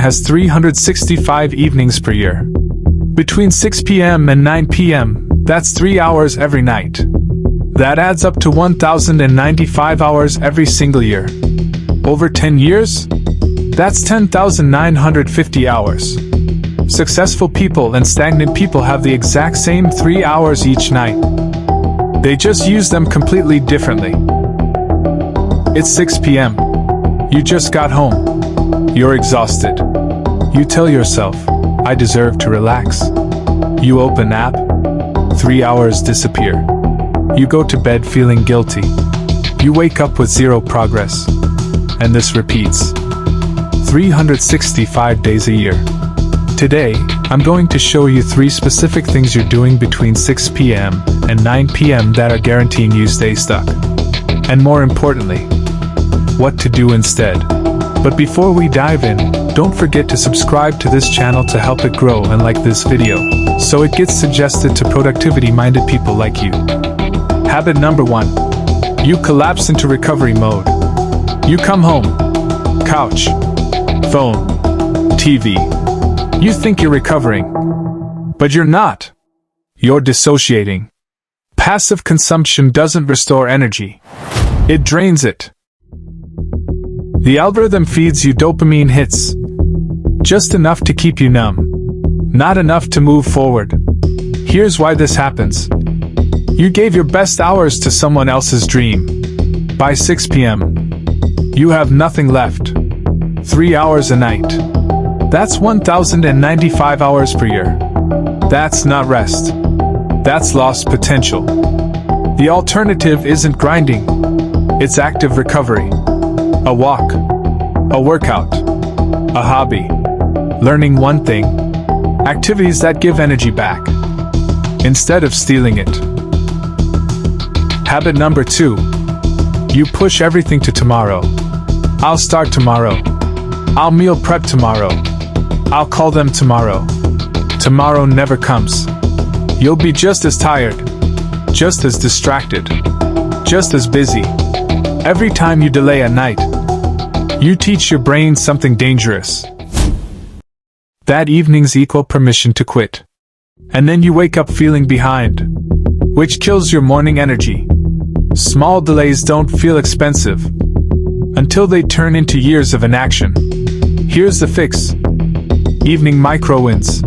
has 365 evenings per year. Between 6 p.m. and 9 p.m., that's 3 hours every night. That adds up to 1,095 hours every single year. Over 10 years? That's 10,950 hours. Successful people and stagnant people have the exact same 3 hours each night. They just use them completely differently. It's 6 p.m. You just got home. You're exhausted. You tell yourself, I deserve to relax. You open app. 3 hours disappear. You go to bed feeling guilty. You wake up with zero progress. And this repeats. 365 days a year. Today, I'm going to show you 3 specific things you're doing between 6 p.m. and 9 p.m. that are guaranteeing you stay stuck. And more importantly, what to do instead. But before we dive in, don't forget to subscribe to this channel to help it grow and like this video, so it gets suggested to productivity-minded people like you. Habit number 1. You collapse into recovery mode. You come home. Couch. Phone. TV. You think you're recovering. But you're not. You're dissociating. Passive consumption doesn't restore energy. It drains it. The algorithm feeds you dopamine hits. Just enough to keep you numb. Not enough to move forward. Here's why this happens. You gave your best hours to someone else's dream. By 6 p.m., you have nothing left. 3 hours a night. That's 1,095 hours per year. That's not rest. That's lost potential. The alternative isn't grinding. It's active recovery. A walk. A workout. A hobby. Learning one thing. Activities that give energy back, instead of stealing it. Habit number 2. You push everything to tomorrow. I'll start tomorrow. I'll meal prep tomorrow. I'll call them tomorrow. Tomorrow never comes. You'll be just as tired, just as distracted, just as busy. Every time you delay a night, you teach your brain something dangerous. That evening's equal permission to quit. And then you wake up feeling behind, which kills your morning energy. Small delays don't feel expensive until they turn into years of inaction. Here's the fix. Evening micro wins.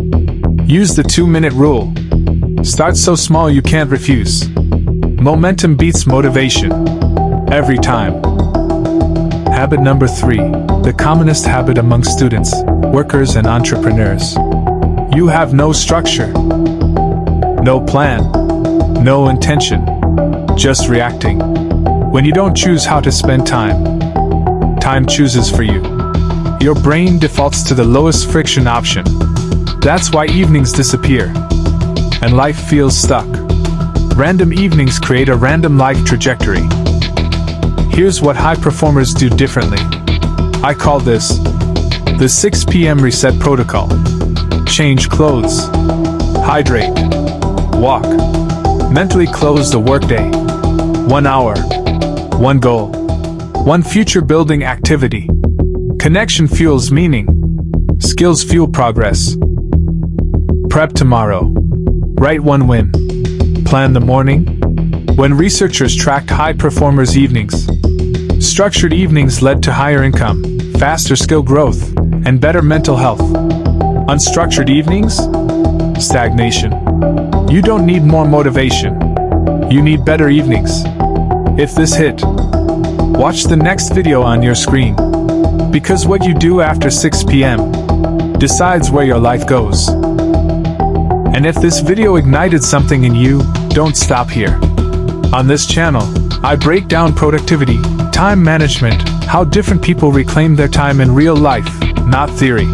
Use the 2-minute rule. Start so small you can't refuse. Momentum beats motivation. Every time. Habit number 3. The commonest habit among students, workers, and entrepreneurs. You have no structure. No plan. No intention. Just reacting. When you don't choose how to spend time, time chooses for you. Your brain defaults to the lowest friction option. That's why evenings disappear. And life feels stuck. Random evenings create a random life trajectory. Here's what high performers do differently. I call this the 6 p.m. reset protocol. Change clothes. Hydrate. Walk. Mentally close the workday. 1 hour. 1 goal. 1 future-building activity. Connection fuels meaning. Skills fuel progress. Prep tomorrow. Write 1 win. Plan the morning. When researchers tracked high performers' evenings, structured evenings led to higher income, faster skill growth, and better mental health. Unstructured evenings? Stagnation. You don't need more motivation. You need better evenings. If this hit, watch the next video on your screen. Because what you do after 6 p.m. decides where your life goes. And if this video ignited something in you, don't stop here. On this channel, I break down productivity, time management, how different people reclaim their time in real life, not theory.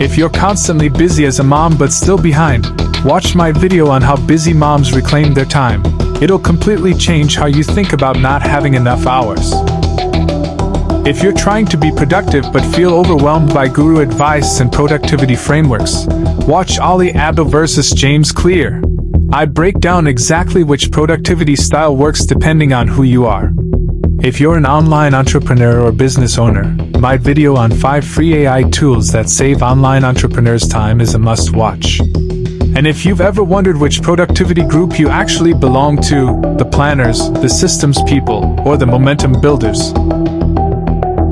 If you're constantly busy as a mom but still behind, watch my video on how busy moms reclaim their time. It'll completely change how you think about not having enough hours. If you're trying to be productive but feel overwhelmed by guru advice and productivity frameworks, watch Ali Abdul vs. James Clear. I break down exactly which productivity style works depending on who you are. If you're an online entrepreneur or business owner, my video on 5 free AI tools that save online entrepreneurs time is a must-watch. And if you've ever wondered which productivity group you actually belong to, the planners, the systems people, or the momentum builders,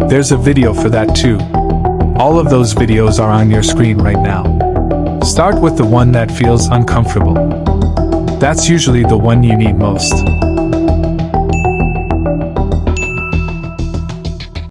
there's a video for that too. All of those videos are on your screen right now. Start with the one that feels uncomfortable. That's usually the one you need most.